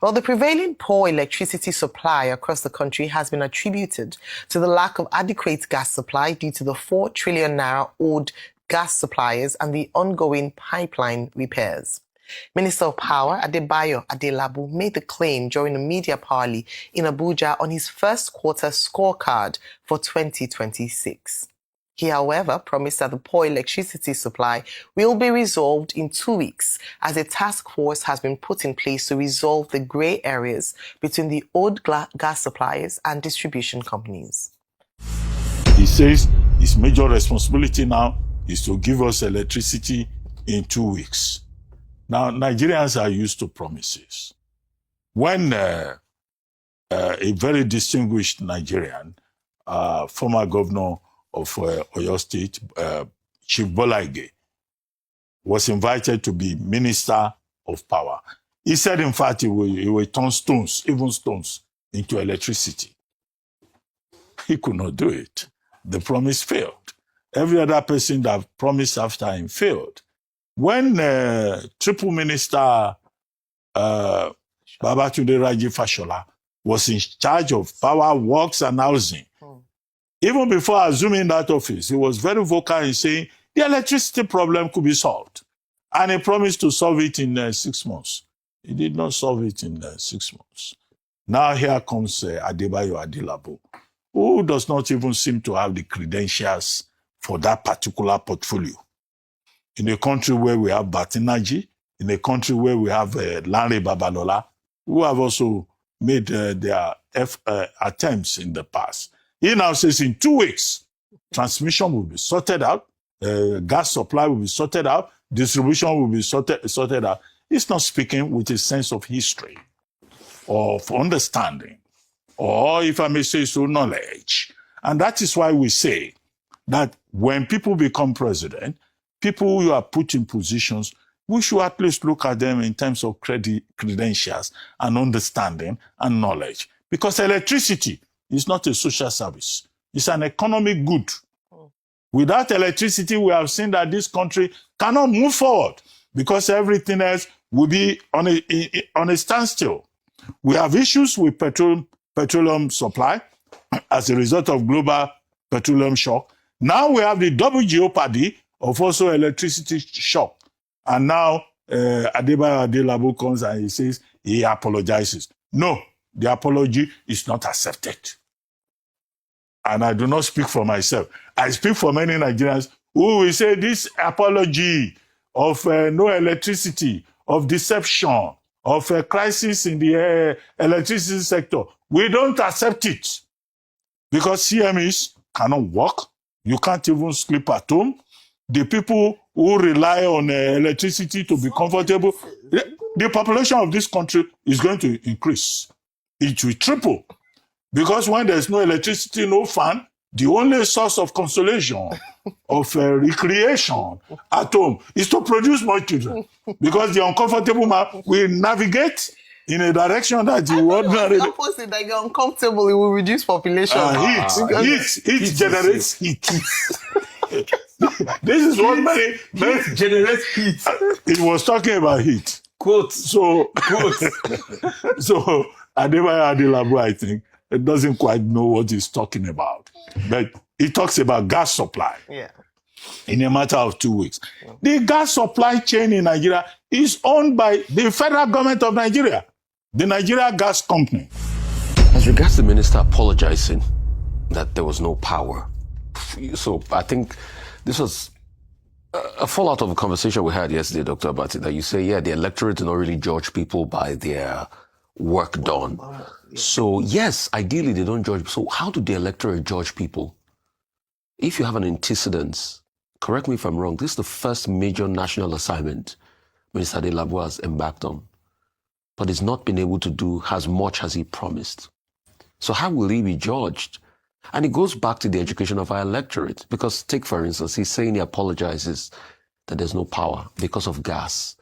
Well, the prevailing poor electricity supply across the country has been attributed to the lack of adequate gas supply due to the 4 trillion naira owed gas suppliers and the ongoing pipeline repairs. Minister of Power Adebayo Adelabu made the claim during a media parley in Abuja on his first quarter scorecard for 2026. He, however, promised that the poor electricity supply will be resolved in 2 weeks, as a task force has been put in place to resolve the grey areas between the old gas suppliers and distribution companies. He says his major responsibility now is to give us electricity in 2 weeks. Now, Nigerians are used to promises. When a very distinguished Nigerian, former governor of Oyo State, Chief Bola Ige, was invited to be Minister of Power, he said, in fact, he will turn stones, even stones, into electricity. He could not do it. The promise failed. Every other person that promised after him failed. When Triple Minister Babatunde Raji Fashola was in charge of power, works, and housing, even before assuming that office, he was very vocal in saying the electricity problem could be solved. And he promised to solve it in 6 months. He did not solve it in 6 months. Now here comes Adebayo Adelabu, who does not even seem to have the credentials for that particular portfolio. In a country where we have Batinaji, in a country where we have Lanre Babalola, who have also made their attempts in the past. He now says in 2 weeks, transmission will be sorted out, gas supply will be sorted out, distribution will be sorted out. He's not speaking with a sense of history, of understanding, or if I may say so, knowledge. And that is why we say that when people become president, people who are put in positions, we should at least look at them in terms of credentials and understanding and knowledge. Because electricity is not a social service. It's an economic good. Without electricity, we have seen that this country cannot move forward because everything else will be on a standstill. We have issues with petroleum supply as a result of global petroleum shock. Now we have the double jeopardy of also electricity shock. And now Adebayo Adelabu comes and he says he apologizes. No, the apology is not accepted. And I do not speak for myself. I speak for many Nigerians who will say this apology of no electricity, of deception, of a crisis in the electricity sector. We don't accept it. Because CMEs cannot work. You can't even sleep at home. The people who rely on electricity to be comfortable, the population of this country is going to increase. It will triple. Because when there's no electricity, no fan, the only source of consolation, of recreation at home is to produce more children. Because the uncomfortable man will navigate in a direction that you ordinarily... The opposite, that you're uncomfortable, it will reduce population. Heat generates heat. This is what many generates heat. It was talking about heat. Quote. So Adebayo Adelabu, I think, it doesn't quite know what he's talking about. But he talks about gas supply. Yeah. In a matter of 2 weeks. Yeah. The gas supply chain in Nigeria is owned by the federal government of Nigeria, the Nigeria Gas Company. As regards the minister apologizing that there was no power, so I think this was a fallout of a conversation we had yesterday, Dr. Abati, that you say, yeah, the electorate do not really judge people by their work done. So yes, ideally they don't judge. So how do the electorate judge people? If you have an antecedent, correct me if I'm wrong, this is the first major national assignment Minister Adelabu has embarked on, but he's not been able to do as much as he promised. So how will he be judged? And it goes back to the education of our electorate, because take, for instance, he's saying he apologizes that there's no power because of gas.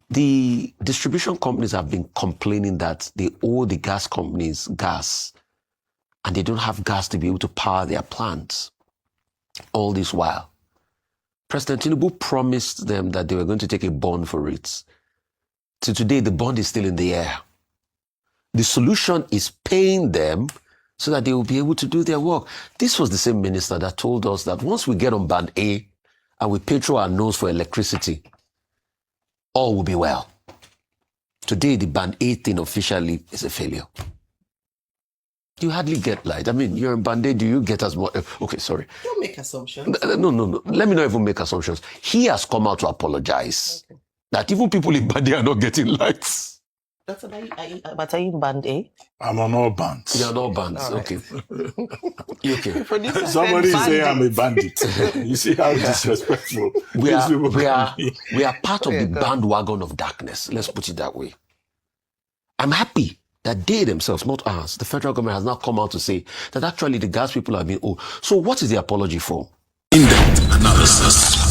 The distribution companies have been complaining that they owe the gas companies gas, and they don't have gas to be able to power their plants. All this while, President Tinubu promised them that they were going to take a bond for it. Till today, the bond is still in the air. The solution is paying them so that they will be able to do their work. This was the same minister that told us that once we get on band A and we pay through our nose for electricity, all will be well. Today, the band A thing officially is a failure. You hardly get light. I mean, you're in band A, do you get as much? Okay, sorry. Don't make assumptions. No. Let me not even make assumptions. He has come out to apologize that even people in band A are not getting lights. Dr. But are you in band A? I'm on all bands. You're on all bands. All right. Okay. You okay? Producer Somebody said say I'm a bandit. bandit. You see how disrespectful We these are, people we, can are, be. we are part of Yeah, the go. bandwagon of darkness. Let's put it that way. I'm happy that they themselves, not us, the federal government has now come out to say that actually the gas people have been owed. So what is the apology for? In-depth analysis.